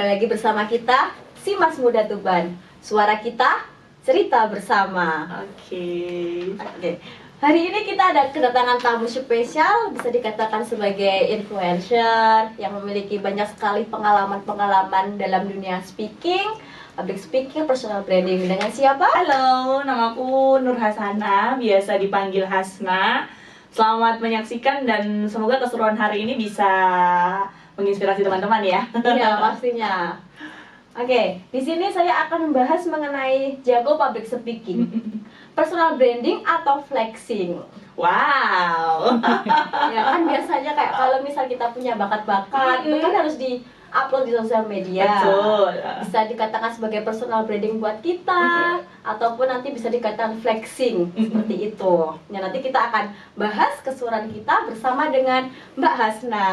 kembali lagi bersama kita, si Mas Muda Tuban. Suara kita, cerita bersama. Oke. Hari ini kita ada kedatangan tamu spesial, bisa dikatakan sebagai influencer yang memiliki banyak sekali pengalaman-pengalaman dalam dunia speaking, public speaking, personal branding. Dengan siapa? Halo, namaku Nur Hasana, biasa dipanggil Hasna. Selamat menyaksikan dan semoga keseruan hari ini bisa menginspirasi teman-teman ya. Iya, pastinya. Oke, di sini saya akan membahas mengenai jago public speaking, personal branding atau flexing. Wow. Ya kan biasanya kayak kalau misal kita punya bakat-bakat, itu kan harus di-upload di sosial media. Betul. Bisa dikatakan sebagai personal branding buat kita, ataupun nanti bisa dikatakan flexing, seperti itu. Nah, nanti kita akan bahas keseruan kita bersama dengan Mbak Hasna.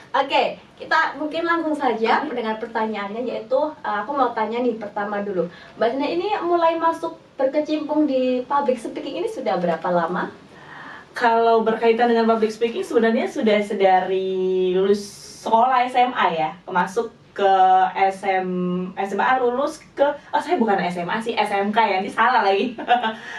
Oke, kita mungkin langsung saja dengan pertanyaannya, yaitu aku mau tanya nih pertama dulu. Mbak Hasna ini mulai masuk berkecimpung di public speaking ini sudah berapa lama? Kalau berkaitan dengan public speaking sebenarnya sudah sedari lulus sekolah SMA ya, masuk ke SMA lulus ke saya bukan SMA sih, SMK ya, ini salah lagi.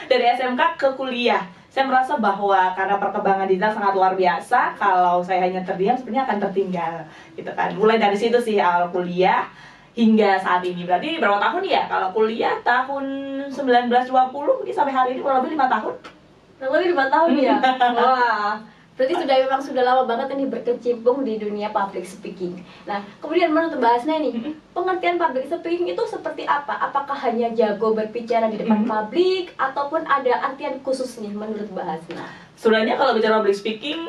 Dari SMK ke kuliah. Saya merasa bahwa karena perkembangan digital sangat luar biasa, kalau saya hanya terdiam sebenarnya akan tertinggal gitu kan. Mulai dari situ sih awal kuliah hingga saat ini. Berarti berapa tahun ya? Kalau kuliah tahun 1920 mungkin sampai hari ini kurang lebih 5 tahun. Kurang lebih 5 tahun ya? Wah, berarti sudah lama banget ini berkecimpung di dunia public speaking. Nah, kemudian menurut Mbak Hasna nih, pengertian public speaking itu seperti apa? Apakah hanya jago berbicara di depan publik, ataupun ada artian khusus nih menurut Mbak Hasna? Sebenarnya kalau bicara public speaking,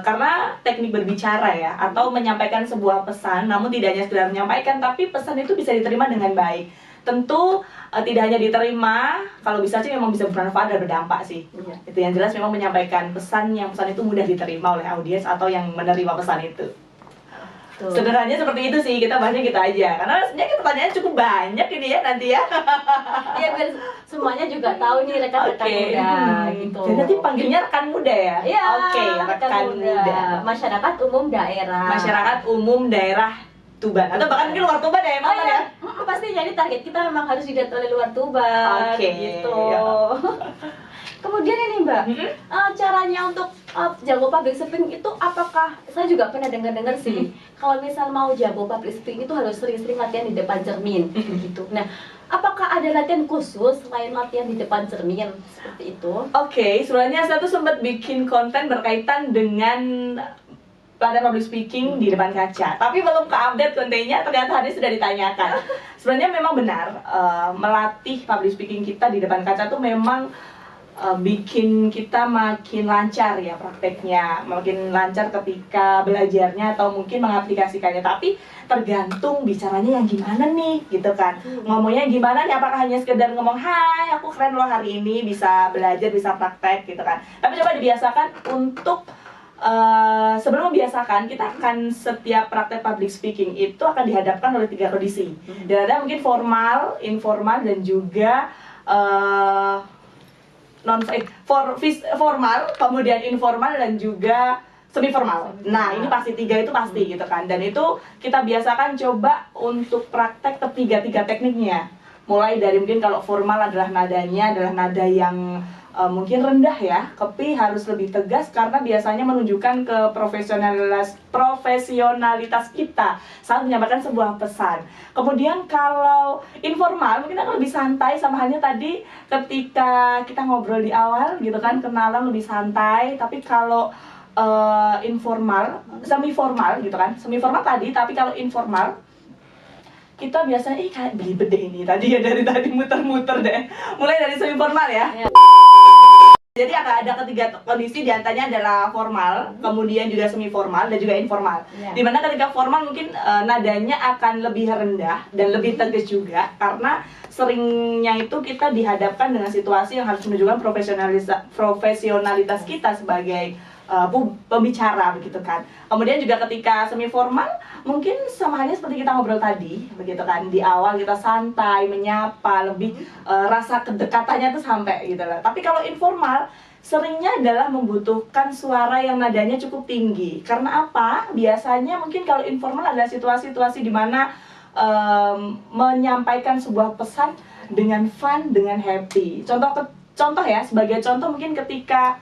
karena teknik berbicara ya, atau menyampaikan sebuah pesan, namun tidak hanya sekedar menyampaikan, tapi pesan itu bisa diterima dengan baik. Tentu tidak hanya diterima, kalau bisa sih memang bisa bermanfaat dan berdampak sih. Iya. Itu yang jelas memang menyampaikan pesan yang pesan itu mudah diterima oleh audiens atau yang menerima pesan itu. Tuh. Sederhananya seperti itu sih, kita bahasnya kita aja. Karena sebenarnya pertanyaannya cukup banyak ini ya nanti ya. Iya, biar semuanya juga tahu nih rekan-rekan muda gitu. Jadi nanti panggilnya rekan muda ya? Iya, Oke, rekan muda. Masyarakat umum daerah. Masyarakat umum daerah Tuban atau bahkan mungkin luar Tuban ya, emang ya? Pasti jadi target kita memang harus didatangin luar Tuban. Oke, gitu. ya. Kemudian ini Mbak, caranya untuk jago public speaking itu apakah, saya juga pernah dengar sih, kalau misal mau jago public speaking itu harus sering-sering latihan di depan cermin gitu. Nah, apakah ada latihan khusus selain latihan di depan cermin seperti itu? Oke, sebenarnya saya tuh sempat bikin konten berkaitan dengan pelatihan public speaking di depan kaca, tapi belum ke-update kontennya, ternyata hari sudah ditanyakan. Sebenarnya memang benar, melatih public speaking kita di depan kaca tuh memang bikin kita makin lancar ya prakteknya, makin lancar ketika belajarnya atau mungkin mengaplikasikannya. Tapi tergantung bicaranya yang gimana nih, gitu kan. Ngomongnya gimana nih, apakah hanya sekedar ngomong, hai aku keren loh hari ini, bisa belajar, bisa praktek gitu kan. Tapi coba dibiasakan untuk sebelum membiasakan, kita akan setiap praktek public speaking itu akan dihadapkan oleh 3 kondisi. Dan ada mungkin formal, informal, dan juga formal, kemudian informal, dan juga semi formal. Nah, ini pasti 3 itu pasti gitu kan. Dan itu kita biasakan coba untuk praktek ketiga tekniknya. Mulai dari mungkin kalau formal adalah nadanya adalah nada yang mungkin rendah ya, tapi harus lebih tegas karena biasanya menunjukkan ke profesionalitas kita saat menyampaikan sebuah pesan. Kemudian kalau informal mungkin akan lebih santai, sama halnya tadi ketika kita ngobrol di awal gitu kan, kenalan lebih santai. Tapi kalau informal, semi formal gitu kan, semi formal tadi, tapi kalau informal kita biasanya kayak belibet deh ini tadi ya, dari tadi muter-muter deh. Mulai dari semi formal ya. Jadi akan ada 3 kondisi, diantaranya adalah formal, kemudian juga semi formal, dan juga informal. Dimana ketika formal mungkin nadanya akan lebih rendah dan lebih tegas juga, karena seringnya itu kita dihadapkan dengan situasi yang harus menunjukkan profesionalitas kita sebagai pembicara begitu kan. Kemudian juga ketika semi formal mungkin sama halnya seperti kita ngobrol tadi begitu kan, di awal kita santai menyapa, lebih rasa kedekatannya tuh sampai gitu loh. Tapi kalau informal seringnya adalah membutuhkan suara yang nadanya cukup tinggi. Karena apa? Biasanya mungkin kalau informal adalah situasi-situasi di mana menyampaikan sebuah pesan dengan fun, dengan happy. Contoh ya, sebagai contoh mungkin ketika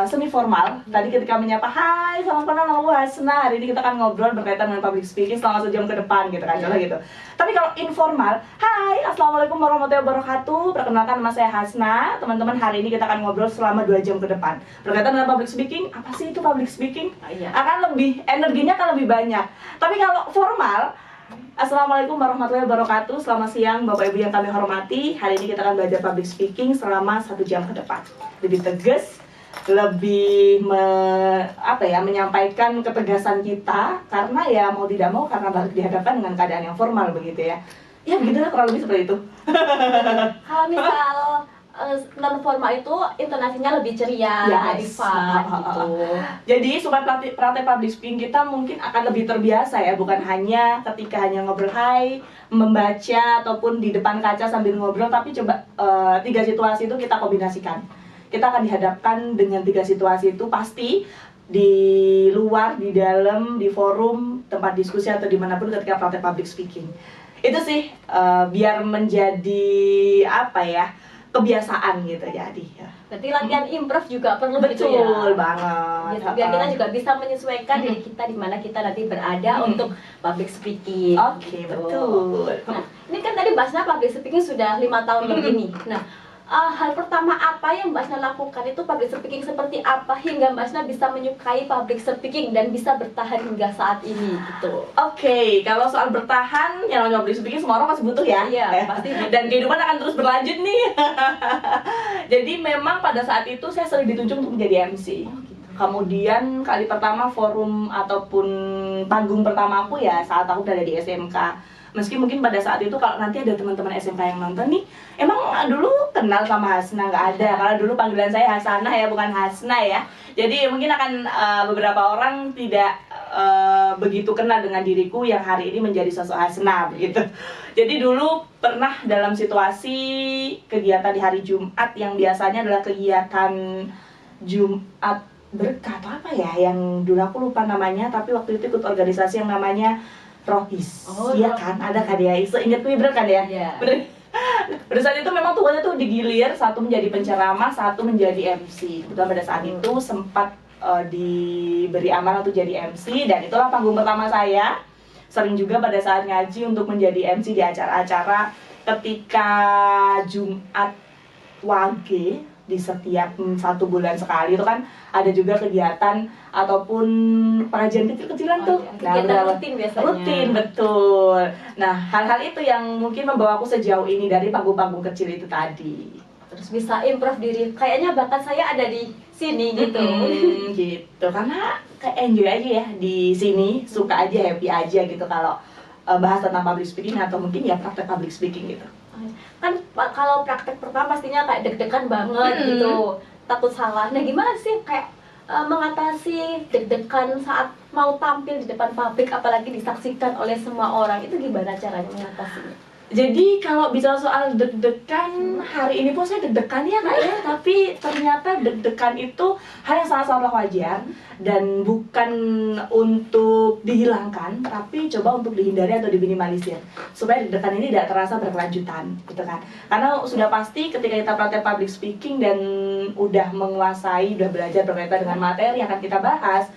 semi formal, tadi ketika menyapa, hai, salam kenal, nama gue Hasna, hari ini kita akan ngobrol berkaitan dengan public speaking selama 1 jam ke depan gitu kan, contoh gitu. Tapi kalau informal, hai, assalamualaikum warahmatullahi wabarakatuh, perkenalkan nama saya Hasna, teman-teman, hari ini kita akan ngobrol selama 2 jam ke depan berkaitan dengan public speaking. Apa sih itu public speaking? Akan lebih, energinya akan lebih banyak. Tapi kalau formal, assalamualaikum warahmatullahi wabarakatuh, selamat siang Bapak Ibu yang kami hormati, hari ini kita akan belajar public speaking selama 1 jam ke depan. Lebih tegas, lebih menyampaikan ketegasan kita, karena ya mau tidak mau karena baru dihadapkan dengan keadaan yang formal begitu ya. Ya begitulah kurang lebih seperti itu. Kalau misal non formal itu intonasinya lebih ceria, lebih fun gitu. Jadi supaya praktek public speaking kita mungkin akan lebih terbiasa ya, bukan hanya ketika hanya ngobrol hai, membaca ataupun di depan kaca sambil ngobrol, tapi coba 3 situasi itu kita kombinasikan. Kita akan dihadapkan dengan 3 situasi itu pasti di luar, di dalam, di forum, tempat diskusi atau dimanapun ketika praktek public speaking. Itu sih biar menjadi kebiasaan gitu jadi. Berarti latihan improv juga perlu Betul gitu ya. Betul banget. Gitu, biar kita juga bisa menyesuaikan diri kita di mana kita nanti berada untuk public speaking. Oke, betul. Nah, ini kan tadi bahasnya public speaking sudah 5 tahun lebih nih. Nah, hal pertama apa yang Mbak Asna lakukan itu public speaking seperti apa hingga Mbak Asna bisa menyukai public speaking dan bisa bertahan hingga saat ini gitu. Oke, kalau soal bertahan, yang namanya public speaking semua orang masih butuh ya. Iya, pasti. Dan kehidupan akan terus berlanjut nih. Jadi memang pada saat itu saya sering ditunjuk untuk menjadi MC. Kemudian kali pertama forum ataupun panggung pertama aku ya saat aku berada di SMK. Meski mungkin pada saat itu kalau nanti ada teman-teman SMK yang nonton nih, emang dulu kenal sama Hasna? Nggak ada, karena dulu panggilan saya Hasanah ya, bukan Hasna ya. Jadi mungkin akan beberapa orang tidak begitu kenal dengan diriku yang hari ini menjadi sosok Hasna begitu. Jadi dulu pernah dalam situasi kegiatan di hari Jumat yang biasanya adalah kegiatan Jumat berkah atau apa ya, yang dulu aku lupa namanya, tapi waktu itu ikut organisasi yang namanya Rohis. Iya kan, ada kan ya, seingat bener kan ya? Bener. Pada saat itu memang tugasnya tuh digilir, satu menjadi penceramah, satu menjadi MC. Kebetulan pada saat itu sempat diberi amanah untuk jadi MC, dan itulah panggung pertama saya. Sering juga pada saat ngaji untuk menjadi MC di acara-acara ketika Jumat Wage di setiap 1 bulan sekali itu kan ada juga kegiatan ataupun pengajian kecil-kecilan tuh. Kegiatan rutin biasanya. Rutin, betul. Nah, hal-hal itu yang mungkin membawa aku sejauh ini dari panggung-panggung kecil itu tadi. Terus bisa improve diri, kayaknya bakat saya ada di sini gitu. Gitu, karena kayak enjoy aja ya di sini, suka aja, happy aja gitu kalau bahas tentang public speaking atau mungkin ya praktek public speaking gitu. Kan kalau praktek pertama pastinya kayak deg-degan banget gitu, takut salah. Nah gimana sih kayak mengatasi deg-degan saat mau tampil di depan publik, apalagi disaksikan oleh semua orang, itu gimana caranya mengatasinya? Jadi kalau bicara soal deg-degan, hari ini pun saya deg-degan ya Kak ya, tapi ternyata deg-degan itu hal yang sangat-sangat wajar dan bukan untuk dihilangkan, tapi coba untuk dihindari atau diminimalisir supaya deg-degan ini tidak terasa berkelanjutan gitu kan. Karena sudah pasti ketika kita praktek public speaking dan udah menguasai, udah belajar berkaitan dengan materi yang akan kita bahas,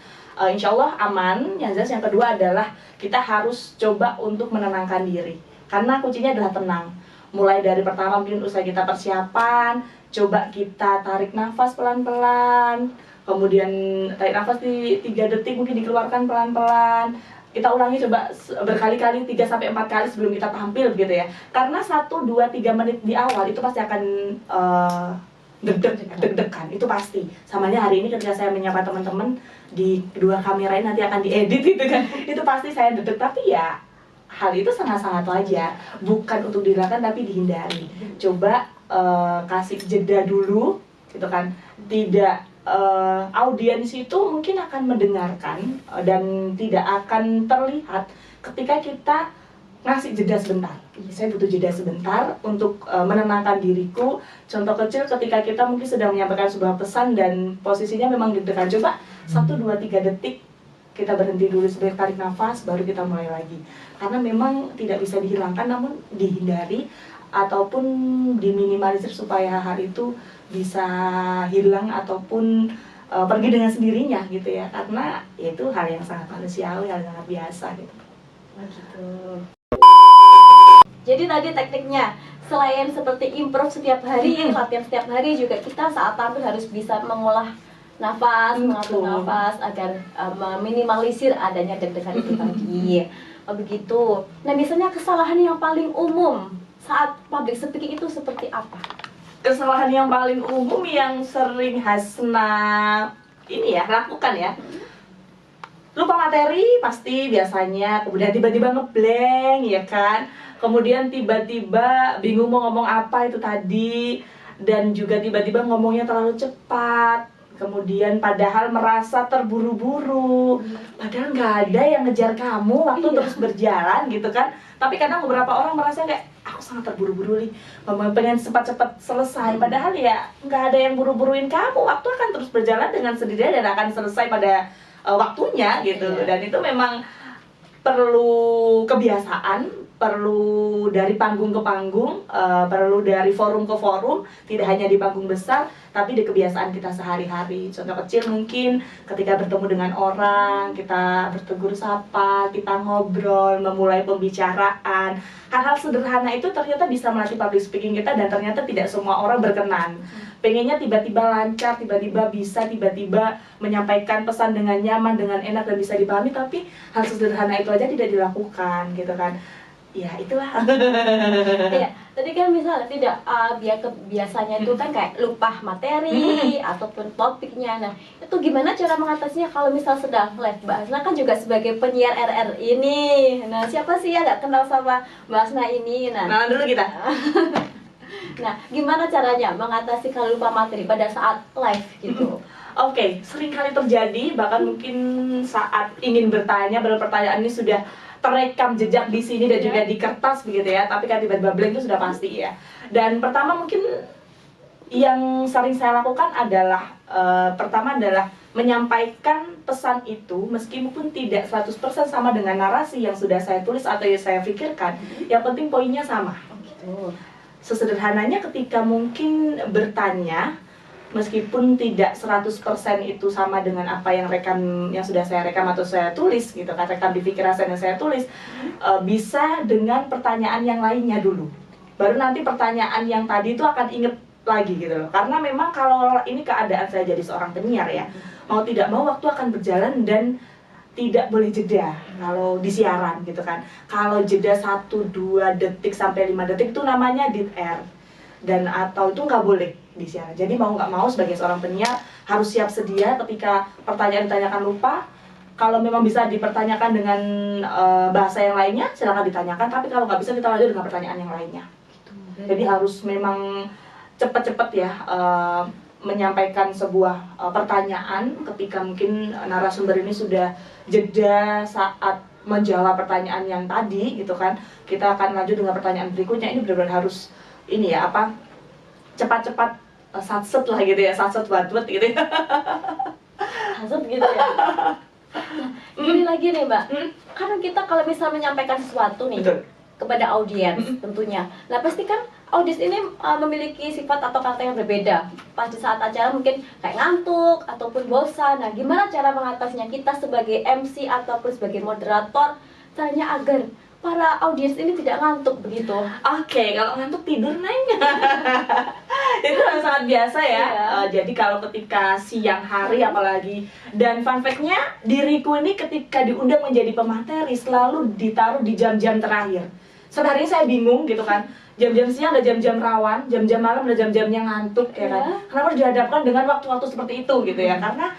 insya Allah aman. Yang kedua adalah kita harus coba untuk menenangkan diri. Karena kuncinya adalah tenang. Mulai dari pertama mungkin usai kita persiapan, coba kita tarik nafas pelan-pelan. Kemudian tarik nafas di 3 detik, mungkin dikeluarkan pelan-pelan. Kita ulangi coba berkali-kali, 3-4 kali sebelum kita tampil gitu ya. Karena 1, 2, 3 menit di awal itu pasti akan deg-degan, itu pasti. Samanya hari ini ketika saya menyapa teman-teman di kedua kamera ini nanti akan diedit gitu kan. Itu pasti saya deg-deg, tapi ya hal itu sangat-sangat wajar, bukan untuk dihilangkan tapi dihindari. Coba kasih jeda dulu, gitu kan. Tidak audiens itu mungkin akan mendengarkan dan tidak akan terlihat ketika kita ngasih jeda sebentar. Saya butuh jeda sebentar untuk menenangkan diriku. Contoh kecil ketika kita mungkin sedang menyampaikan sebuah pesan dan posisinya memang deg-degan. Coba 1, 2, 3 detik kita berhenti dulu sebentar, tarik nafas, baru kita mulai lagi. Karena memang tidak bisa dihilangkan, namun dihindari ataupun diminimalisir supaya hal itu bisa hilang ataupun pergi dengan sendirinya gitu ya. Karena itu hal yang sangat manusiawi, hal yang sangat biasa gitu. Oh gitu. Jadi tadi tekniknya, selain seperti improv setiap hari, latihan setiap hari, juga kita saat tampil harus bisa mengolah nafas, mengatur nafas agar meminimalisir adanya deg-degan itu tadi. Begitu. Nah, biasanya kesalahan yang paling umum saat public speaking itu seperti apa? Kesalahan yang paling umum yang sering Hasna ini ya lakukan ya, lupa materi pasti biasanya, kemudian tiba-tiba ngeblank ya kan, kemudian tiba-tiba bingung mau ngomong apa itu tadi, dan juga tiba-tiba ngomongnya terlalu cepat, kemudian padahal merasa terburu-buru, padahal nggak ada yang ngejar kamu, waktu terus berjalan gitu kan. Tapi kadang beberapa orang merasa kayak aku sangat terburu-buru nih, pengen cepat-cepat selesai, padahal ya nggak ada yang buru-buruin kamu, waktu akan terus berjalan dengan sendirinya dan akan selesai pada waktunya gitu. Dan itu memang perlu kebiasaan, perlu dari panggung ke panggung, perlu dari forum ke forum, tidak hanya di panggung besar, tapi di kebiasaan kita sehari-hari. Contoh kecil mungkin ketika bertemu dengan orang, kita bertegur sapa, kita ngobrol, memulai pembicaraan. Hal-hal sederhana itu ternyata bisa melatih public speaking kita, dan ternyata tidak semua orang berkenan. Pengennya tiba-tiba lancar, tiba-tiba bisa, tiba-tiba menyampaikan pesan dengan nyaman, dengan enak dan bisa dipahami, tapi hal sederhana itu aja tidak dilakukan gitu kan. Ya itulah. Iya, tadi kan misalnya tidak biasanya itu kan kayak lupa materi ataupun topiknya. Nah, itu gimana cara mengatasinya kalau misal sedang live? Mbak Hasna kan juga sebagai penyiar RR ini. Nah, siapa sih yang nggak kenal sama Mbak Hasna ini? Nah, dulu kita. Nah, gimana caranya mengatasi kalau lupa materi pada saat live gitu? Oke, sering kali terjadi, bahkan mungkin saat ingin bertanya, pertanyaan ini sudah terekam jejak di sini dan juga di kertas begitu ya, tapi kan tiba-tiba blank itu sudah pasti ya. Dan pertama mungkin yang sering saya lakukan adalah pertama adalah menyampaikan pesan itu meskipun tidak 100% sama dengan narasi yang sudah saya tulis atau yang saya pikirkan, yang penting poinnya sama. Sesederhananya ketika mungkin bertanya, meskipun tidak 100% itu sama dengan apa yang sudah saya rekam atau saya tulis gitu kan, rekam di pikiran saya yang saya tulis, bisa dengan pertanyaan yang lainnya dulu, baru nanti pertanyaan yang tadi itu akan inget lagi gitu loh. Karena memang kalau ini keadaan saya jadi seorang penyiar ya, mau tidak mau waktu akan berjalan dan tidak boleh jeda kalau di siaran gitu kan. Kalau jeda 1-2 detik sampai 5 detik itu namanya dead air, dan atau itu nggak boleh di siaran. Jadi mau nggak mau sebagai seorang penyiar harus siap sedia ketika pertanyaan ditanyakan lupa. Kalau memang bisa dipertanyakan dengan bahasa yang lainnya silakan ditanyakan, tapi kalau nggak bisa kita lanjut dengan pertanyaan yang lainnya. Jadi harus memang cepat-cepat ya menyampaikan sebuah pertanyaan ketika mungkin narasumber ini sudah jeda saat menjawab pertanyaan yang tadi gitu kan. Kita akan lanjut dengan pertanyaan berikutnya. Ini benar-benar harus ini ya cepat-cepat satset lah gitu ya, satset buat gitu ya. Satset gitu ya. Gini lagi nih Mbak, karena kita kalau misal menyampaikan sesuatu nih kepada audiens tentunya, nah pasti kan audiens ini memiliki sifat atau karakter yang berbeda. Pas di saat acara mungkin kayak ngantuk ataupun bosan. Nah, gimana cara mengatasinya kita sebagai MC ataupun sebagai moderator, caranya agar para audiens ini tidak ngantuk begitu? Oke, kalau ngantuk tidur nanya. Itu sangat biasa ya. Jadi kalau ketika siang hari apalagi, dan fun fact-nya diriku ini ketika diundang menjadi pemateri selalu ditaruh di jam-jam terakhir. Sebenarnya saya bingung gitu kan. Jam-jam siang ada jam-jam rawan, jam-jam malam ada jam-jamnya ngantuk ya kan. Kenapa dihadapkan dengan waktu-waktu seperti itu gitu ya? Karena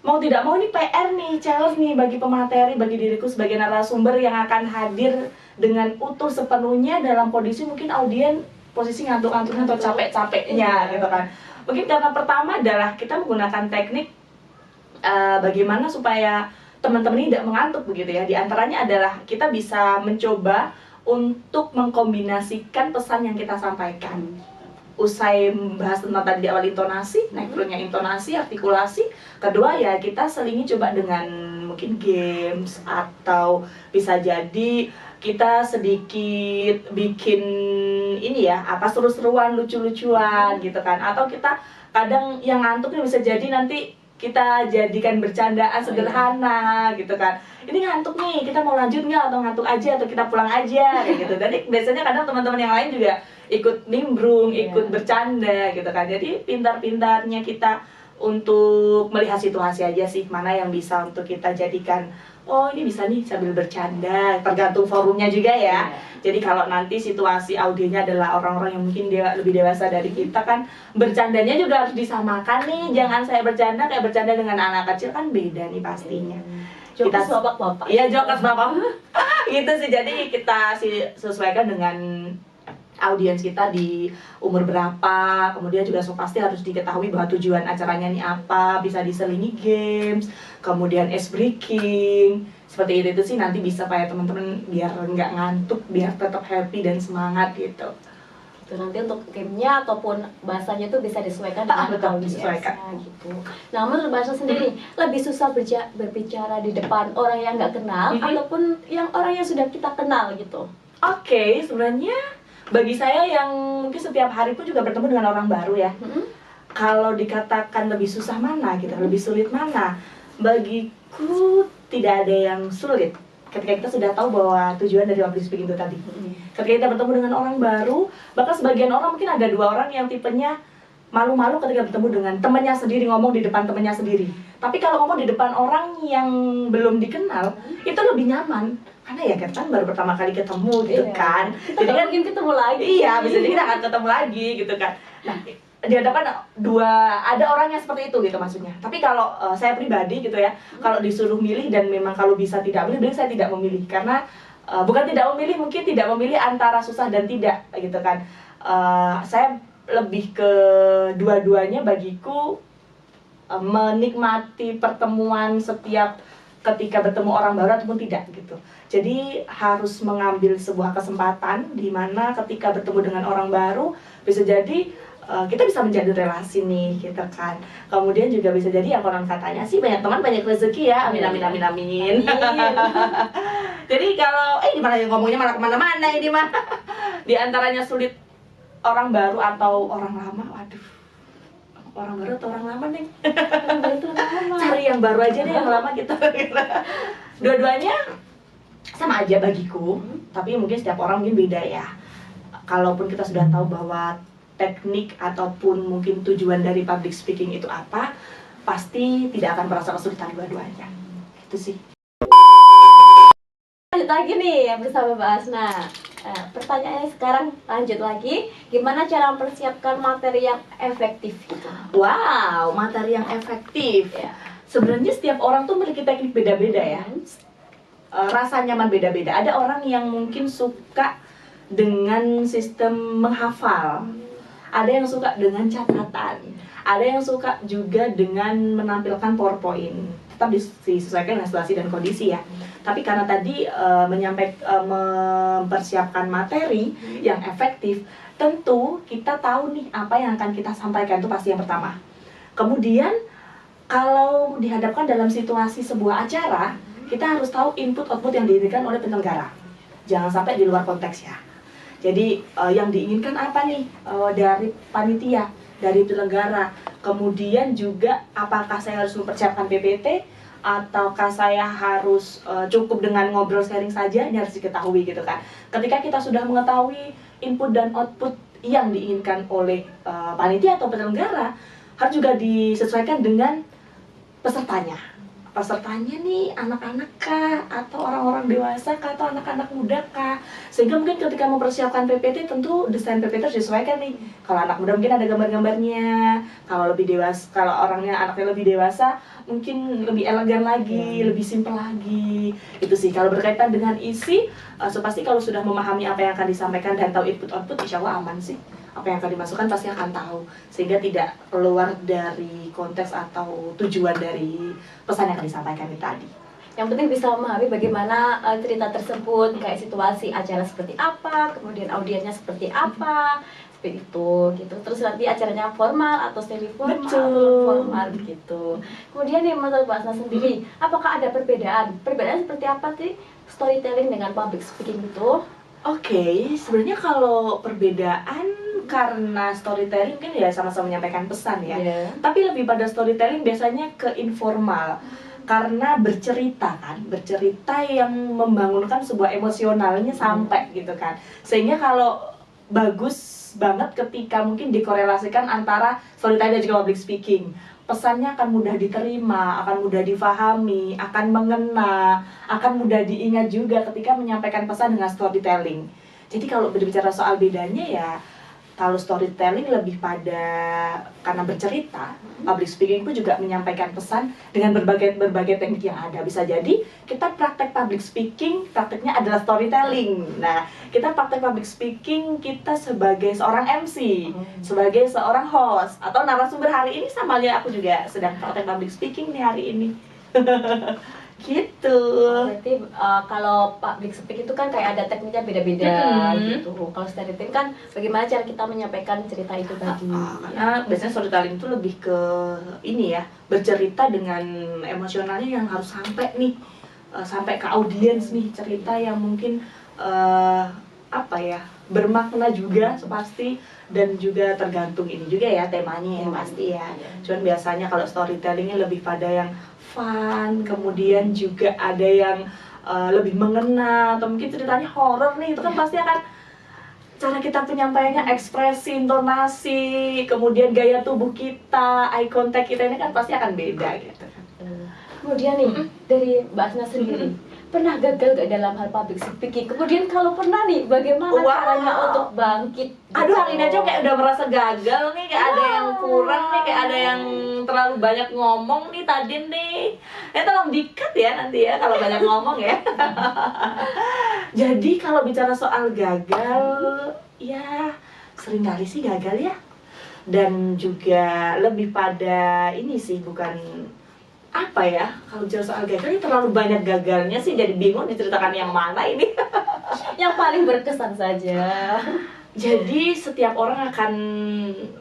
mau tidak mau ini PR nih, challenge nih bagi pemateri, bagi diriku sebagai narasumber yang akan hadir dengan utuh sepenuhnya dalam kondisi mungkin audien posisi ngantuk-ngantuknya atau capek-capeknya gitu kan. Mungkin karena pertama adalah kita menggunakan teknik bagaimana supaya teman-teman ini tidak mengantuk begitu ya. Di antaranya adalah kita bisa mencoba untuk mengkombinasikan pesan yang kita sampaikan. Usai membahas tentang tadi di awal intonasi, naik turunnya intonasi, artikulasi. Kedua ya kita selingi coba dengan mungkin games, atau bisa jadi kita sedikit bikin ini ya, apa, seru-seruan, lucu-lucuan gitu kan. Atau kita kadang yang ngantuk nih bisa jadi nanti kita jadikan bercandaan sederhana gitu kan. Ini ngantuk nih, kita mau lanjut nggak, atau ngantuk aja, atau kita pulang aja kayak gitu. Jadi biasanya kadang teman-teman yang lain juga ikut nimbrung, ikut bercanda gitu kan. Jadi pintar-pintarnya kita untuk melihat situasi aja sih, mana yang bisa untuk kita jadikan, oh ini bisa nih sambil bercanda, tergantung forumnya juga ya. Jadi kalau nanti situasi audionya adalah orang-orang yang mungkin lebih dewasa dari kita kan, bercandanya juga harus disamakan nih. Jangan saya bercanda kayak bercanda dengan anak kecil, kan beda nih pastinya. Jokes bapak-bapak. Iya, jokes bapak. Gitu sih, jadi kita sesuaikan dengan audiens kita di umur berapa. Kemudian juga pasti harus diketahui bahwa tujuan acaranya ini apa. Bisa diselingi games, kemudian ice breaking, seperti itu sih. Nanti bisa kayak teman-teman biar nggak ngantuk, biar tetap happy dan semangat gitu. Itu nanti untuk gamenya ataupun bahasanya itu bisa disesuaikan dengan audiensnya gitu. Nah, menurut Mbak Asna sendiri, lebih susah berbicara di depan orang yang nggak kenal ataupun yang orang yang sudah kita kenal gitu? Oke, sebenarnya bagi saya yang mungkin setiap hari pun juga bertemu dengan orang baru ya. Kalau dikatakan lebih susah mana gitu, lebih sulit mana, bagiku tidak ada yang sulit. Ketika kita sudah tahu bahwa tujuan dari public speaking itu tadi. Ketika kita bertemu dengan orang baru, bahkan sebagian orang mungkin ada 2 orang yang tipenya malu-malu ketika bertemu dengan temannya sendiri, ngomong di depan temannya sendiri. Tapi kalau ngomong di depan orang yang belum dikenal, itu lebih nyaman. Karena ya kan baru pertama kali ketemu gitu kan. Jadi kan mungkin ketemu lagi. Iya, bisa jadi kita akan ketemu lagi gitu kan. Nah, di hadapan ada orang yang seperti itu gitu maksudnya. Tapi kalau saya pribadi gitu ya, kalau disuruh milih dan memang kalau bisa tidak milih, saya tidak memilih. Karena bukan tidak memilih, mungkin tidak memilih antara susah dan tidak gitu kan. Saya lebih ke dua-duanya. Bagiku menikmati pertemuan setiap ketika bertemu orang baru ataupun tidak gitu. Jadi harus mengambil sebuah kesempatan di mana ketika bertemu dengan orang baru bisa jadi kita bisa menjalin relasi nih gitu kan. Kemudian juga bisa jadi yang konon katanya sih banyak teman banyak rezeki ya. Amin amin amin amin. Jadi kalau gimana ya ngomongnya malah kemana-mana ini mah. Di antaranya sulit orang baru atau orang lama, waduh. Orang baru atau orang lama nih? Orang baru itu lama. Cari yang baru aja deh, yang lama gitu. Dua-duanya sama aja bagiku, tapi mungkin setiap orang mungkin beda ya. Kalaupun kita sudah tahu bahwa teknik ataupun mungkin tujuan dari public speaking itu apa, pasti tidak akan merasa kesulitan dua-duanya. Itu sih. Lanjut lagi nih ya bersama Mbak Asna. Pertanyaannya sekarang lanjut lagi, gimana cara mempersiapkan materi yang efektif gitu? Wow, materi yang efektif. Ya. Sebenarnya setiap orang tuh memiliki teknik beda-beda ya. Rasa nyaman beda-beda. Ada orang yang mungkin suka dengan sistem menghafal. Ada yang suka dengan catatan. Ada yang suka juga dengan menampilkan PowerPoint. Tetap disesuaikan dengan situasi dan kondisi ya. Tapi karena tadi mempersiapkan materi yang efektif, tentu kita tahu nih apa yang akan kita sampaikan, itu pasti yang pertama. Kemudian kalau dihadapkan dalam situasi sebuah acara, kita harus tahu input-output yang diinginkan oleh penyelenggara. Jangan sampai di luar konteks ya. Jadi yang diinginkan apa nih dari panitia, dari penyelenggara. Kemudian juga apakah saya harus mempersiapkan PPT ataukah saya harus cukup dengan ngobrol sharing saja, ini harus diketahui gitu kan. Ketika kita sudah mengetahui input dan output yang diinginkan oleh panitia atau penyelenggara, harus juga disesuaikan dengan pesertanya. Pesertanya nih anak-anak kah, atau orang-orang dewasa kah, atau anak-anak muda kah. Sehingga mungkin ketika mempersiapkan PPT, tentu desain PPT harus disesuaikan nih. Kalau anak muda mungkin ada gambar-gambarnya, kalau lebih dewasa, kalau anaknya lebih dewasa mungkin lebih elegan lagi, lebih simpel lagi. Itu sih kalau berkaitan dengan isi, pasti kalau sudah memahami apa yang akan disampaikan dan tahu input output, insya Allah aman sih. Apa yang akan dimasukkan pasti akan tahu, sehingga tidak keluar dari konteks atau tujuan dari pesan yang akan disampaikan itu tadi. Yang penting bisa memahami bagaimana cerita tersebut, kayak situasi acara seperti apa, kemudian audiensnya seperti apa, seperti itu gitu. Terus nanti acaranya formal atau semi formal, Betul. formal gitu. Kemudian nih menurut Mbak Asna sendiri, apakah ada perbedaan? Perbedaan seperti apa sih storytelling dengan public speaking itu? Oke, sebenarnya kalau perbedaan karena storytelling kan ya sama-sama menyampaikan pesan ya. Yeah. Tapi lebih pada storytelling biasanya ke informal. Karena bercerita kan, bercerita yang membangunkan sebuah emosionalnya sampai gitu kan. Sehingga kalau bagus banget ketika mungkin dikorelasikan antara storytelling dan juga public speaking. Pesannya akan mudah diterima, akan mudah difahami, akan mengena, akan mudah diingat juga ketika menyampaikan pesan dengan storytelling. Jadi kalau berbicara soal bedanya ya, kalau storytelling lebih pada karena bercerita, public speaking itu juga menyampaikan pesan dengan berbagai teknik yang ada. Bisa jadi kita praktek public speaking, prakteknya adalah storytelling. Nah, kita praktek public speaking kita sebagai seorang MC, sebagai seorang host atau narasumber hari ini, sama halnya aku juga sedang praktek public speaking nih hari ini. Gitu. Berarti kalau public speaking itu kan kayak ada tekniknya beda-beda gitu. Kalau storytelling kan bagaimana cara kita menyampaikan cerita itu tadi. Karena biasanya storytelling itu lebih ke ini ya, bercerita dengan emosionalnya yang harus sampai nih, sampai ke audiens nih, cerita yang mungkin apa ya, bermakna juga pasti, dan juga tergantung ini juga ya temanya ya pasti ya. Cuman biasanya kalau storytellingnya lebih pada yang fun, kemudian juga ada yang lebih mengena, atau mungkin ceritanya horor nih, itu kan pasti akan cara kita penyampaiannya, ekspresi, intonasi, kemudian gaya tubuh kita, eye contact kita ini kan pasti akan beda gitu. Kemudian nih dari Mbak Asna sendiri, pernah gagal gak dalam hal public speaking? Kemudian kalau pernah nih, bagaimana caranya untuk bangkit? Aduh, hari ini aja kayak udah merasa gagal nih, kayak ada yang kurang nih, kayak ada yang terlalu banyak ngomong nih tadi nih. Tolong di-cut ya nanti ya kalau banyak ngomong ya. Jadi kalau bicara soal gagal, ya seringkali sih gagal ya. Dan juga lebih pada ini sih, bukan apa ya, kalau bicara soal gagal ini terlalu banyak gagalnya sih, jadi bingung diceritakan yang mana ini. Yang paling berkesan saja. Jadi setiap orang akan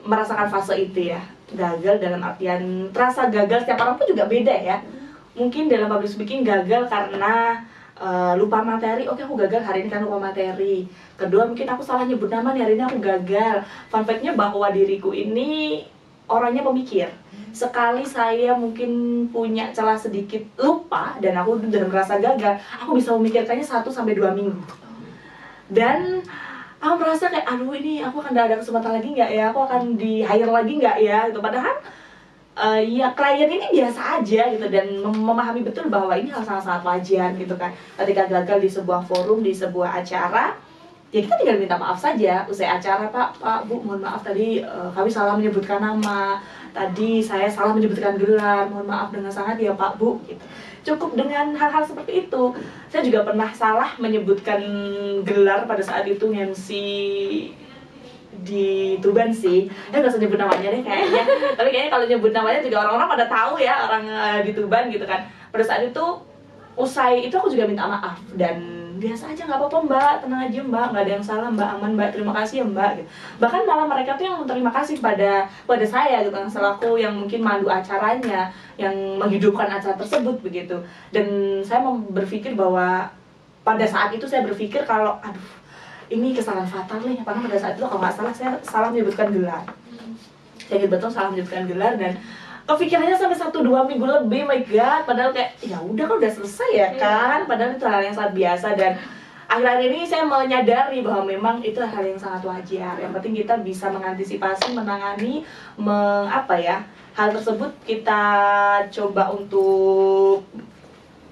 merasakan fase itu ya, gagal dalam artian terasa gagal, setiap orang pun juga beda ya. Mungkin dalam public speaking gagal karena lupa materi. Oke, aku gagal hari ini kan lupa materi. Kedua, mungkin aku salah nyebut nama nih, hari ini aku gagal. Fun fact-nya bahwa diriku ini orangnya pemikir. Sekali saya mungkin punya celah sedikit lupa dan aku udah merasa gagal, aku bisa memikirkannya 1-2 minggu. Dan aku merasa kayak, aduh ini aku akan ada kesempatan lagi nggak ya, aku akan di hire lagi nggak ya gitu. Padahal ya klien ini biasa aja gitu, dan memahami betul bahwa ini hal sangat-sangat wajar gitu kan. Ketika gagal di sebuah forum, di sebuah acara, ya kita tinggal minta maaf saja usai acara. Pak, Bu, mohon maaf tadi kami salah menyebutkan nama, tadi saya salah menyebutkan gelar, mohon maaf dengan sangat ya Pak, Bu gitu. Cukup dengan hal-hal seperti itu. Saya juga pernah salah menyebutkan gelar pada saat itu MC di Tuban sih. Nggak usah nyebut namanya deh kayaknya. Tapi kayaknya kalau nyebut namanya juga orang-orang pada tahu ya, orang di Tuban gitu kan. Pada saat itu, usai itu aku juga minta maaf, dan biasa aja, nggak apa-apa Mbak, tenang aja Mbak, nggak ada yang salah Mbak, aman Mbak, terima kasih ya Mbak gitu. Bahkan malah mereka tuh yang terima kasih pada saya gitu, selaku yang mungkin mandu acaranya, yang menghidupkan acara tersebut begitu. Dan saya berpikir bahwa pada saat itu saya berpikir kalau aduh, ini kesalahan fatal nih, karena pada saat itu kalau nggak salah saya salah menyebutkan gelar. Saya ingat betul salah menyebutkan gelar, dan kepikirannya sampai 1-2 minggu lebih, my god. Padahal kayak, ya udah kan udah selesai ya kan, padahal itu hal yang sangat biasa. Dan akhir-akhir ini saya menyadari bahwa memang itu hal yang sangat wajar. Yang penting kita bisa mengantisipasi, menangani, hal tersebut kita coba untuk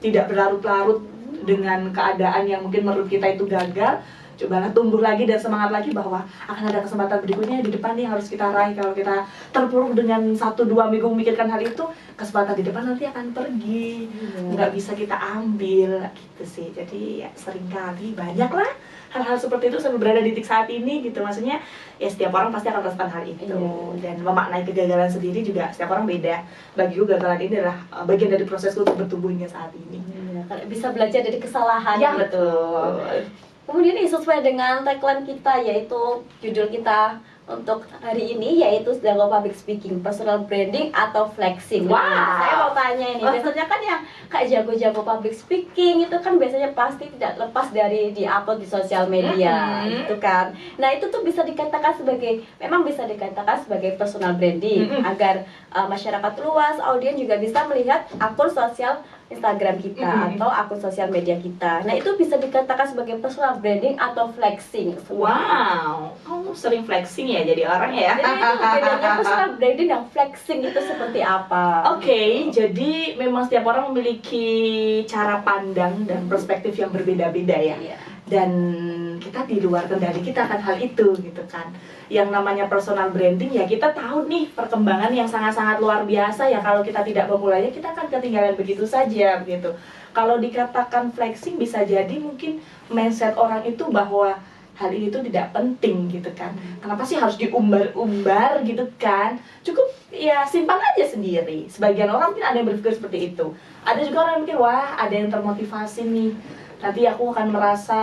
tidak berlarut-larut dengan keadaan yang mungkin menurut kita itu gagal. Cobalah tumbuh lagi dan semangat lagi bahwa akan ada kesempatan berikutnya di depan nih, harus kita raih. Kalau kita terpuruk dengan 1-2 minggu memikirkan hal itu, kesempatan di depan nanti akan pergi, nggak bisa kita ambil gitu sih. Jadi ya seringkali banyaklah hal-hal seperti itu sampai berada di titik saat ini gitu. Maksudnya ya setiap orang pasti akan merasakan hal itu, dan memaknai kegagalan sendiri juga setiap orang beda. Bagiku gagalan ini adalah bagian dari prosesku untuk bertumbuh hingga saat ini. bisa belajar dari kesalahan Ya, gitu. betul. Kemudian ini sesuai dengan tagline kita, yaitu judul kita untuk hari ini yaitu jago public speaking, personal branding atau flexing. Wow. Saya mau tanya ini, biasanya kan yang kayak jago-jago public speaking itu kan biasanya pasti tidak lepas dari di-upload di sosial media, gitu kan. Nah, itu tuh bisa dikatakan sebagai, memang bisa dikatakan sebagai personal branding agar masyarakat luas, audiens juga bisa melihat akun sosial Instagram kita atau akun sosial media kita. Nah, itu bisa dikatakan sebagai personal branding atau flexing. Wow, kamu sering flexing ya jadi orang ya? Jadi itu bedanya personal branding dan flexing itu seperti apa? Oke, jadi memang setiap orang memiliki cara pandang dan perspektif yang berbeda-beda ya. Iya. Dan kita di luar kendali kita akan hal itu gitu kan. Yang namanya personal branding ya kita tahu nih perkembangan yang sangat-sangat luar biasa ya, kalau kita tidak memulainya kita akan ketinggalan begitu saja gitu. Kalau dikatakan flexing bisa jadi mungkin mindset orang itu bahwa hal ini tuh tidak penting gitu kan. Kenapa sih harus diumbar-umbar gitu kan? Cukup ya simpan aja sendiri. Sebagian orang mungkin ada yang berpikir seperti itu. Ada juga orang yang mikir, wah ada yang termotivasi nih, nanti aku akan merasa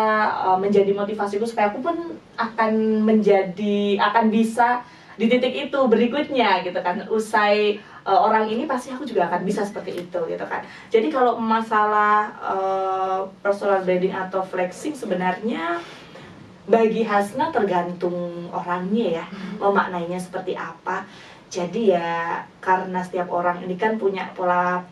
menjadi motivasiku supaya aku pun akan bisa di titik itu berikutnya gitu kan. Usai orang ini pasti aku juga akan bisa seperti itu gitu kan. Jadi kalau masalah personal branding atau flexing sebenarnya bagi Hasna tergantung orangnya ya, memaknainya seperti apa. Jadi ya karena setiap orang ini kan punya pola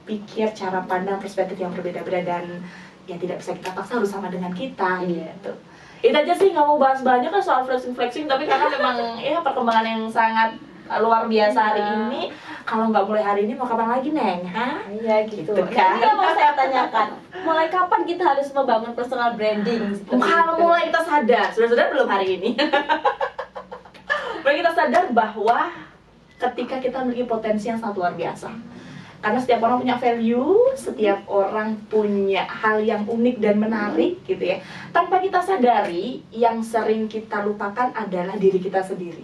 pikir, cara pandang, perspektif yang berbeda-beda dan ya tidak bisa kita paksa harus sama dengan kita gitu. Itu aja sih, nggak mau bahas banyak kan soal flexing, tapi karena memang ya perkembangan yang sangat luar biasa hari ini. Kalau nggak mulai hari ini mau kapan lagi, Neng? Hah? Iya gitu. Kan? Ini yang mau saya tanyakan. Mulai kapan kita harus membangun personal branding? Kalau mulai kita sadar, sudah belum hari ini. Mulai kita sadar bahwa ketika kita memiliki potensi yang sangat luar biasa. Karena setiap orang punya value, setiap orang punya hal yang unik dan menarik gitu ya. Tanpa kita sadari, yang sering kita lupakan adalah diri kita sendiri.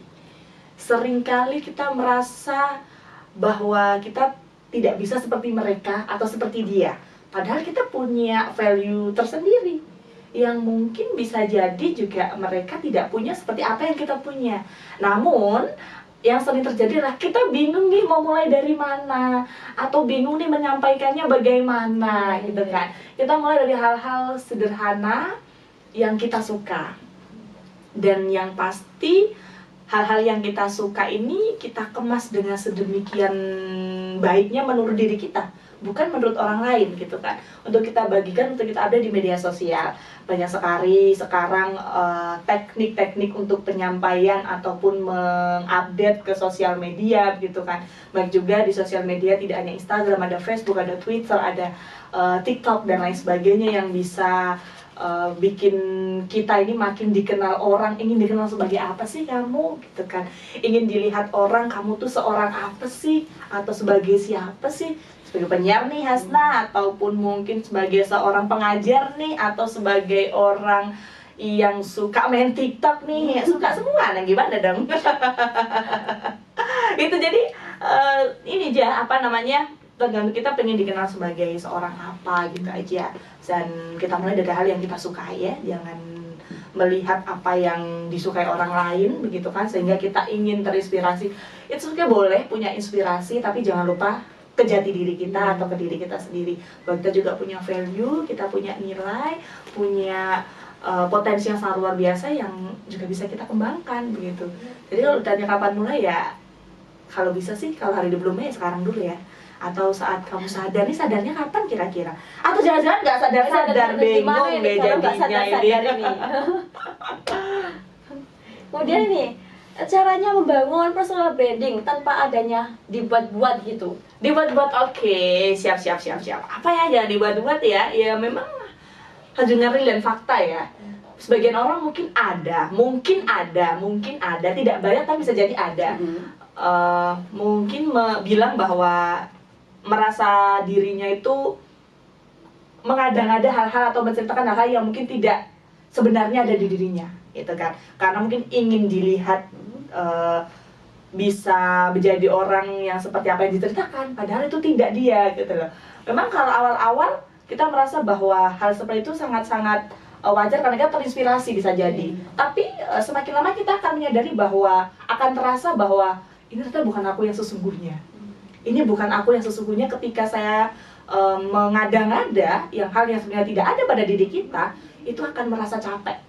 Seringkali kita merasa bahwa kita tidak bisa seperti mereka atau seperti dia. Padahal kita punya value tersendiri yang mungkin bisa jadi juga mereka tidak punya seperti apa yang kita punya. Namun yang sering terjadi adalah kita bingung nih mau mulai dari mana, atau bingung nih menyampaikannya bagaimana gitu kan. Kita mulai dari hal-hal sederhana yang kita suka. Dan yang pasti hal-hal yang kita suka ini kita kemas dengan sedemikian baiknya menurut diri kita, bukan menurut orang lain gitu kan. Untuk kita bagikan, untuk kita update di media sosial. Banyak sekali sekarang teknik-teknik untuk penyampaian ataupun mengupdate ke sosial media gitu kan. Baik juga di sosial media tidak hanya Instagram, ada Facebook, ada Twitter, ada TikTok dan lain sebagainya yang bisa bikin kita ini makin dikenal orang. Ingin dikenal sebagai apa sih kamu gitu kan. Ingin dilihat orang kamu tuh seorang apa sih, atau sebagai siapa sih. Sebagai penyiar nih Hasna, ataupun mungkin sebagai seorang pengajar nih, atau sebagai orang yang suka main TikTok nih, suka semua, nah gimana dong? Itu jadi ini aja apa namanya, tergantung kita pengen dikenal sebagai seorang apa gitu aja. Dan kita mulai dari hal yang kita sukai ya, jangan melihat apa yang disukai orang lain begitu kan, sehingga kita ingin terinspirasi. Itu okay, boleh punya inspirasi, tapi jangan lupa ke jati diri kita atau ke diri kita sendiri. Bahwa kita juga punya value, kita punya nilai, punya potensi yang sangat luar biasa yang juga bisa kita kembangkan begitu. Jadi kalau ditanya kapan mulai ya, kalau bisa sih kalau hari ini belum ya sekarang dulu ya. Atau saat kamu sadar, nih sadarnya kapan kira-kira? Atau jangan-jangan nggak sadar-sadar, bingung deh jadinya ini. Kemudian nih, caranya membangun personal branding tanpa adanya dibuat-buat gitu. Dibuat-buat, oke, siap. Apa ya, jangan dibuat-buat ya. Ya memang harus dengerin dan fakta ya. Sebagian orang mungkin ada, tidak banyak tapi bisa jadi ada. Mungkin bilang bahwa merasa dirinya itu mengada-ngada hal-hal atau menceritakan hal-hal yang mungkin tidak sebenarnya ada di dirinya, gitu kan? Karena mungkin ingin dilihat bisa menjadi orang yang seperti apa yang diceritakan, padahal itu tidak dia, gitu loh. Memang kalau awal-awal kita merasa bahwa hal seperti itu sangat-sangat wajar karena kita terinspirasi bisa jadi. Tapi semakin lama kita akan menyadari bahwa akan terasa bahwa ini ternyata bukan aku yang sesungguhnya. Ini bukan aku yang sesungguhnya ketika saya mengada-ngada yang hal yang sebenarnya tidak ada pada diri kita, itu akan merasa capek.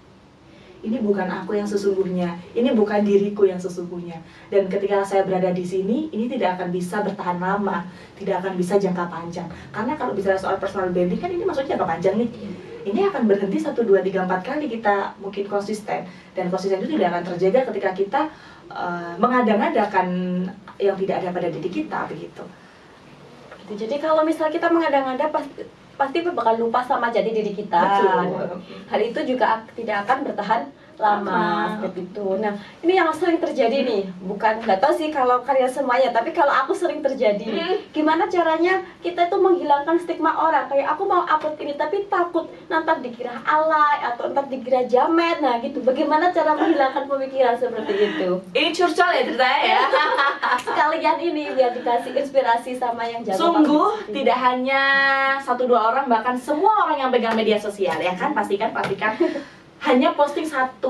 Ini bukan aku yang sesungguhnya, ini bukan diriku yang sesungguhnya. Dan ketika saya berada di sini, ini tidak akan bisa bertahan lama, tidak akan bisa jangka panjang. Karena kalau bicara soal personal branding kan ini maksudnya jangka panjang nih. Ini akan berhenti 1, 2, 3, 4 kali kita mungkin konsisten. Dan konsisten itu tidak akan terjaga ketika kita mengada-ngadakan yang tidak ada pada diri kita, begitu. Jadi kalau misalnya kita mengada-ngada pasti bakal lupa sama jati diri kita. Betul. Hal itu juga tidak akan bertahan lama seperti itu. Nah, ini yang sering terjadi nih, bukan nggak tahu sih kalau kalian semuanya, tapi kalau aku sering terjadi. Gimana caranya kita itu menghilangkan stigma orang, kayak aku mau upload ini tapi takut nanti dikira alay atau nanti dikira jamet. Nah gitu, bagaimana cara menghilangkan pemikiran seperti itu? Ini curcol ya ceritanya ya. Sekalian ini biar dikasih inspirasi sama yang jago. Sungguh tidak hanya 1, 2 orang, bahkan semua orang yang pegang media sosial ya kan, pastikan hanya posting 1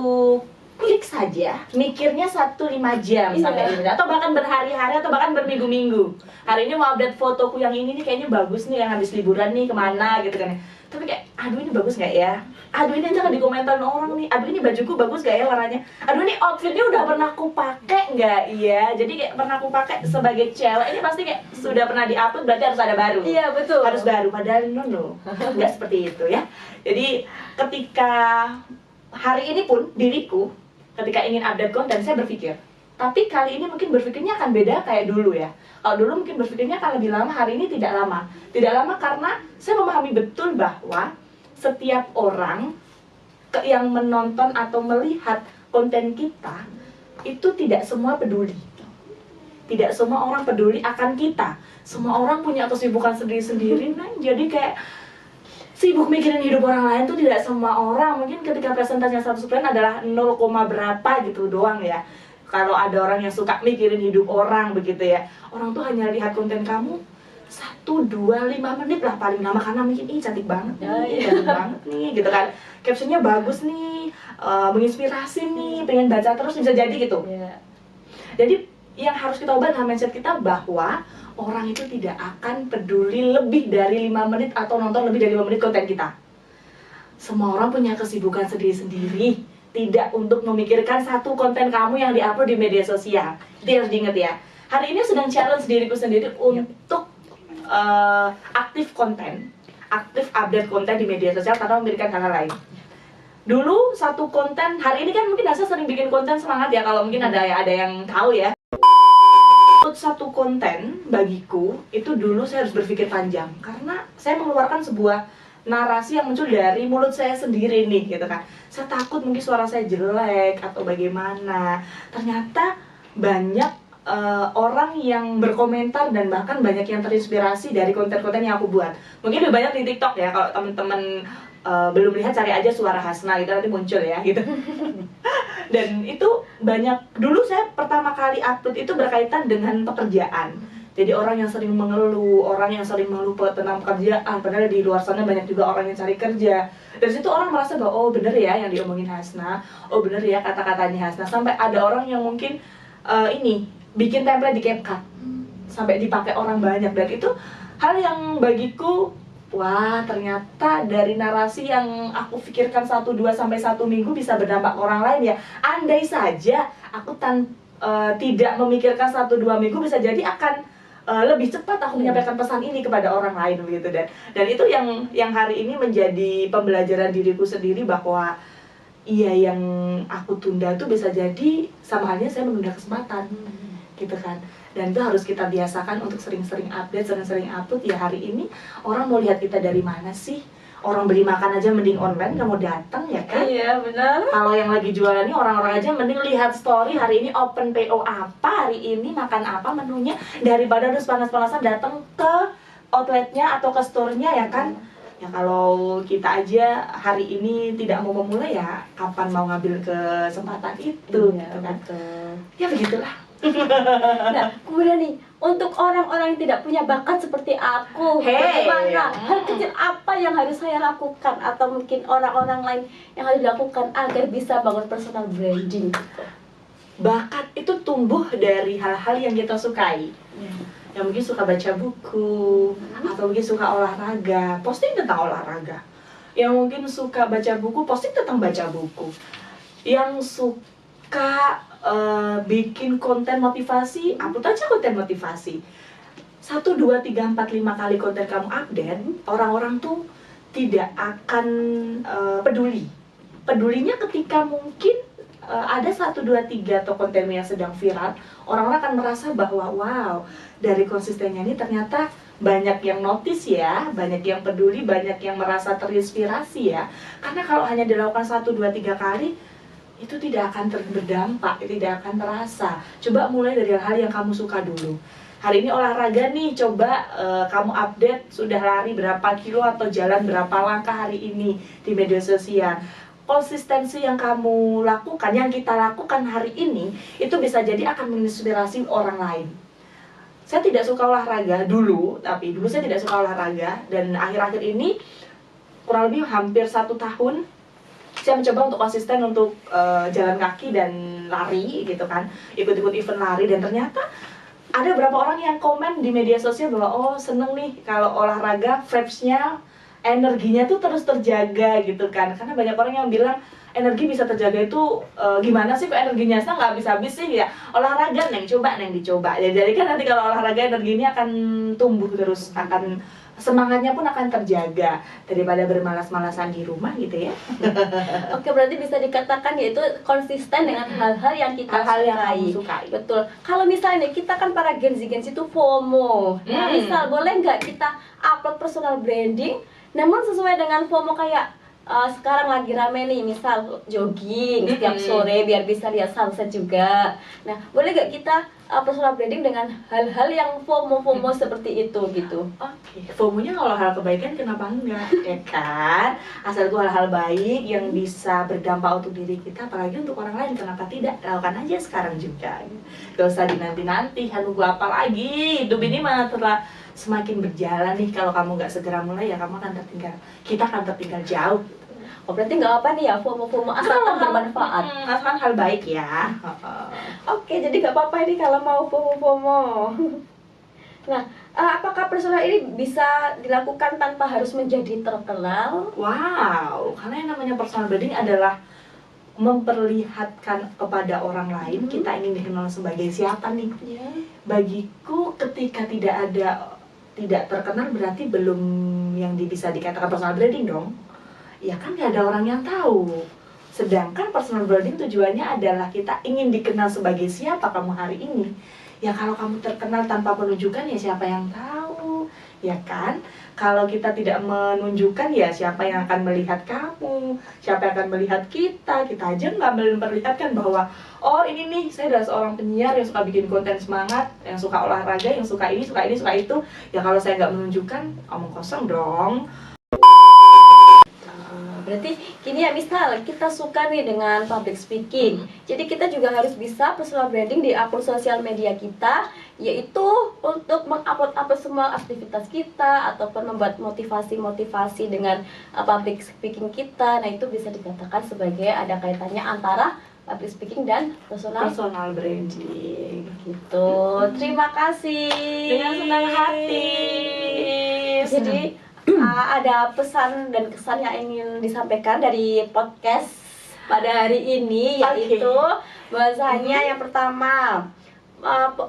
klik saja, mikirnya 1-5 jam sampai 5 jam, atau bahkan berhari-hari atau bahkan berminggu-minggu. Hari ini mau update fotoku yang ini nih, kayaknya bagus nih, yang habis liburan nih kemana gitu kan. Tapi kayak, aduh ini bagus nggak ya? Aduh ini aja kan dikomentarin orang nih. Aduh ini bajuku bagus nggak ya warnanya? Aduh ini outfitnya udah pernah aku pakai nggak ya? Jadi kayak pernah aku pakai sebagai cewek, ini pasti kayak sudah pernah diupload, berarti harus ada baru. Iya betul. Harus baru, padahal no, nggak seperti itu ya. Jadi ketika hari ini pun diriku, ketika ingin update konten, saya berpikir, tapi kali ini mungkin berpikirnya akan beda kayak dulu ya. Kalau dulu mungkin berpikirnya akan lebih lama, hari ini tidak lama. Tidak lama karena saya memahami betul bahwa setiap orang yang menonton atau melihat konten kita, itu tidak semua peduli. Tidak semua orang peduli akan kita. Semua orang punya kesibukan sendiri-sendiri, nah, jadi kayak sibuk mikirin hidup orang lain tuh tidak semua orang. Mungkin ketika presentasinya 100% adalah 0, berapa gitu doang ya. Kalau ada orang yang suka mikirin hidup orang begitu ya, orang tuh hanya lihat konten kamu 1, 2, 5 menit lah paling lama, karena mungkin ini cantik banget nih, cantik banget nih gitu kan, captionnya bagus nih, menginspirasi nih, pengen baca terus, bisa jadi gitu. Jadi yang harus kita ubah adalah mindset kita bahwa orang itu tidak akan peduli lebih dari 5 menit atau nonton lebih dari 5 menit konten kita. Semua orang punya kesibukan sendiri-sendiri. Tidak untuk memikirkan satu konten kamu yang diupload di media sosial. Itu harus diingat ya. Hari ini sedang challenge diriku sendiri untuk aktif konten, aktif update konten di media sosial tanpa memikirkan hal lain. Dulu satu konten, hari ini kan mungkin Asa sering bikin konten semangat ya, kalau mungkin ada yang tahu ya. Satu konten bagiku itu dulu saya harus berpikir panjang karena saya mengeluarkan sebuah narasi yang muncul dari mulut saya sendiri nih gitu kan. Saya takut mungkin suara saya jelek atau bagaimana. Ternyata banyak orang yang berkomentar dan bahkan banyak yang terinspirasi dari konten-konten yang aku buat. Mungkin lebih banyak di TikTok ya, kalau teman-teman belum lihat cari aja Suara Hasna gitu, nanti muncul ya gitu. Dan itu banyak, dulu saya pertama kali upload itu berkaitan dengan pekerjaan. Jadi orang yang sering mengeluh, orang yang sering mengeluh tentang pekerjaan, padahal di luar sana banyak juga orang yang cari kerja. Dari situ orang merasa bahwa oh bener ya yang diomongin Hasna, oh bener ya kata-katanya Hasna. Sampai ada orang yang mungkin ini bikin template di CapCut sampai dipakai orang banyak, dan itu hal yang bagiku, wah ternyata dari narasi yang aku pikirkan 1-2 sampai 1 minggu bisa berdampak ke orang lain ya. Andai saja aku tidak memikirkan 1-2 minggu, bisa jadi akan lebih cepat aku menyampaikan pesan ini kepada orang lain begitu. Dan itu yang hari ini menjadi pembelajaran diriku sendiri bahwa iya, yang aku tunda itu bisa jadi sama halnya saya menunda kesempatan gitu kan. Dan itu harus kita biasakan untuk sering-sering update, sering-sering upload. Ya hari ini orang mau lihat kita dari mana sih? Orang beli makan aja mending online, nggak mau datang ya kan? Iya benar. Kalau yang lagi jualan ini orang-orang aja mending lihat story hari ini open PO apa, hari ini makan apa menunya, daripada harus panas-panasan datang ke outletnya atau ke store-nya ya kan? Ya kalau kita aja hari ini tidak mau memulai, ya kapan mau ngambil kesempatan itu gitu kan? Betul. Ya begitulah. Nah, kemudian nih, untuk orang-orang yang tidak punya bakat seperti aku, bagaimana? Hal kecil apa yang harus saya lakukan? Atau mungkin orang-orang lain yang harus dilakukan agar bisa bangun personal branding? Bakat itu tumbuh dari hal-hal yang kita sukai. Yang mungkin suka baca buku, atau mungkin suka olahraga, posting tentang olahraga. Yang mungkin suka baca buku, posting tentang baca buku. Yang suka bikin konten motivasi, upload aja konten motivasi. 1, 2, 3, 4, 5 kali konten kamu update, orang-orang tuh tidak akan peduli. Pedulinya ketika mungkin ada 1, 2, 3 atau kontenmu yang sedang viral, orang-orang akan merasa bahwa wow, dari konsistennya ini ternyata banyak yang notice ya, banyak yang peduli, banyak yang merasa terinspirasi ya. Karena kalau hanya dilakukan 1, 2, 3 kali, itu tidak akan berdampak, tidak akan terasa. Coba mulai dari hal yang kamu suka dulu. Hari ini olahraga nih, coba kamu update sudah lari berapa kilo atau jalan berapa langkah hari ini di media sosial. Konsistensi yang kamu lakukan, yang kita lakukan hari ini, itu bisa jadi akan menginspirasi orang lain. Saya tidak suka olahraga dulu, tapi dulu saya tidak suka olahraga, dan akhir-akhir ini kurang lebih hampir 1 tahun saya mencoba untuk konsisten untuk jalan kaki dan lari gitu kan, ikut-ikut event lari, dan ternyata ada beberapa orang yang komen di media sosial bahwa oh seneng nih kalau olahraga vibes-nya, energinya tuh terus terjaga gitu kan. Karena banyak orang yang bilang energi bisa terjaga itu gimana sih kok energinya saya nggak habis-habis sih ya. Olahraga neng coba, neng dicoba ya, jadi kan nanti kalau olahraga energi ini akan tumbuh terus, akan semangatnya pun akan terjaga daripada bermalas-malasan di rumah gitu ya. Oke, berarti bisa dikatakan yaitu konsisten dengan hal-hal yang kita sukai. Betul. Kalau misalnya kita kan para Gen Z itu FOMO. Nah, misal boleh nggak kita upload personal branding, namun sesuai dengan FOMO kayak sekarang lagi rame nih, misal jogging setiap sore biar bisa lihat sunset juga. Nah, boleh nggak kita personal branding dengan hal-hal yang FOMO seperti itu gitu? Oke, FOMO-nya kalau hal kebaikan kenapa enggak, ya kan? Asal itu hal-hal baik yang bisa berdampak untuk diri kita, apalagi untuk orang lain, kenapa tidak? Lakukan aja sekarang juga. Gak usah dinanti-nanti, nunggu apa lagi? Hidup ini mah telah semakin berjalan nih, kalau kamu nggak segera mulai ya kamu akan tertinggal. Kita akan tertinggal jauh. Oh, berarti nggak apa nih ya FOMO asalkan bermanfaat. Asalkan hal baik ya. Oke, jadi nggak apa-apa ini kalau mau FOMO. Nah, apakah personal ini bisa dilakukan tanpa harus menjadi terkenal? Wow, karena yang namanya personal branding adalah memperlihatkan kepada orang lain kita ingin dikenal sebagai siapa nih. Bagiku ketika tidak terkenal berarti belum yang bisa dikatakan personal branding dong. Ya kan nggak ada orang yang tahu. Sedangkan personal branding tujuannya adalah kita ingin dikenal sebagai siapa kamu hari ini. Ya kalau kamu terkenal tanpa penunjukan ya siapa yang tahu, ya kan? Kalau kita tidak menunjukkan ya siapa yang akan melihat kamu, siapa yang akan melihat kita aja nggak memperlihatkan bahwa oh ini nih saya adalah seorang penyiar yang suka bikin konten semangat, yang suka olahraga, yang suka ini, suka itu. Ya kalau saya nggak menunjukkan, omong kosong dong. Berarti gini ya, misal kita suka nih dengan public speaking, jadi kita juga harus bisa personal branding di akun sosial media kita, yaitu untuk mengupload semua aktivitas kita ataupun membuat motivasi dengan public speaking kita. Nah, itu bisa dikatakan sebagai ada kaitannya antara public speaking dan personal branding gitu. Terima kasih. Dengan senang hati. Jadi ada pesan dan kesan yang ingin disampaikan dari podcast pada hari ini, yaitu bahwasanya yang pertama,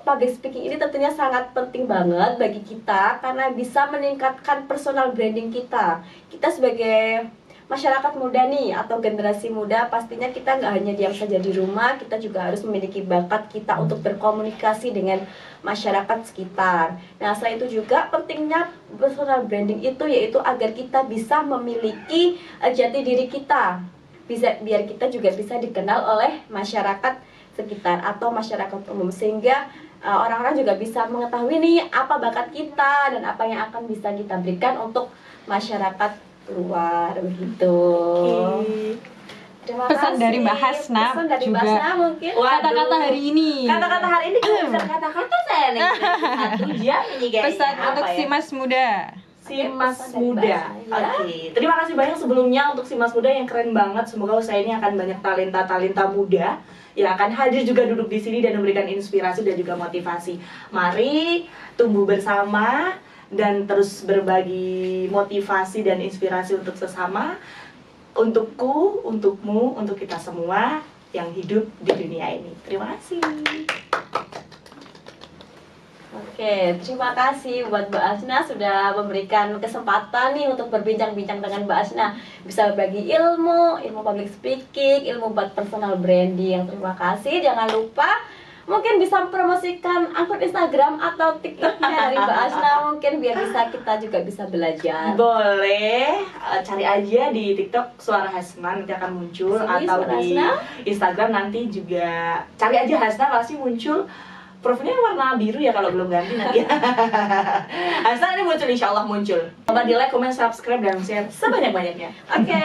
public speaking ini tentunya sangat penting banget bagi kita karena bisa meningkatkan personal branding kita. Kita sebagai masyarakat muda nih atau generasi muda, pastinya kita nggak hanya diam saja di rumah, kita juga harus memiliki bakat kita untuk berkomunikasi dengan masyarakat sekitar. Nah, selain itu juga pentingnya personal branding itu yaitu agar kita bisa memiliki jati diri kita, biar kita juga bisa dikenal oleh masyarakat sekitar atau masyarakat umum, sehingga orang-orang juga bisa mengetahui nih apa bakat kita dan apa yang akan bisa kita berikan untuk masyarakat luar begitu. Terima pesan kasih. dari Mbak Hasna Pesan dari juga. Mbak Hasna mungkin. Waduh. Kata-kata hari ini. Kata-kata hari ini kita bisa kata-kata saya nih. 1 jam ini kayaknya. Pesan Apa untuk ya? si Mas muda. Si Oke, Mas pesan dari Muda. Mbak Hasna, Oke. Terima kasih banyak sebelumnya untuk si Mas Muda yang keren banget. Semoga usaha ini akan banyak talenta-talenta muda yang akan hadir juga duduk di sini dan memberikan inspirasi dan juga motivasi. Mari tumbuh bersama dan terus berbagi motivasi dan inspirasi untuk sesama, untukku, untukmu, untuk kita semua yang hidup di dunia ini. Terima kasih. Oke, terima kasih buat Mbak Hasna sudah memberikan kesempatan nih untuk berbincang-bincang dengan Mbak Hasna. Bisa berbagi ilmu public speaking, ilmu buat personal branding. Terima kasih. Jangan lupa mungkin bisa promosikan akun Instagram atau TikToknya dari Mbak Hasna mungkin biar kita juga bisa belajar. Boleh, cari aja di TikTok Suara Hasna nanti akan muncul, Sini, atau Suara di Hasna. Instagram nanti juga cari aja Hasna pasti muncul. Profilnya warna biru ya kalau belum ganti nanti. Hasna ini muncul, insya Allah muncul. Coba di like, comment, subscribe, dan share sebanyak-banyaknya. Oke.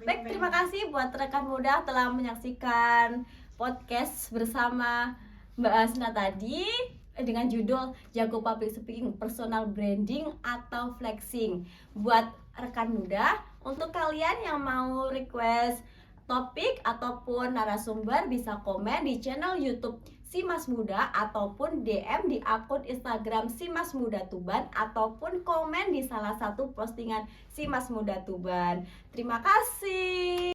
Baik, terima kasih buat rekan muda telah menyaksikan podcast bersama Mbak Hasna tadi dengan judul Jago Public Speaking, Personal Branding atau Flexing. Buat rekan muda, untuk kalian yang mau request topik ataupun narasumber bisa komen di channel YouTube Si Mas Muda ataupun DM di akun Instagram Si Mas Muda Tuban ataupun komen di salah satu postingan Si Mas Muda Tuban. Terima kasih.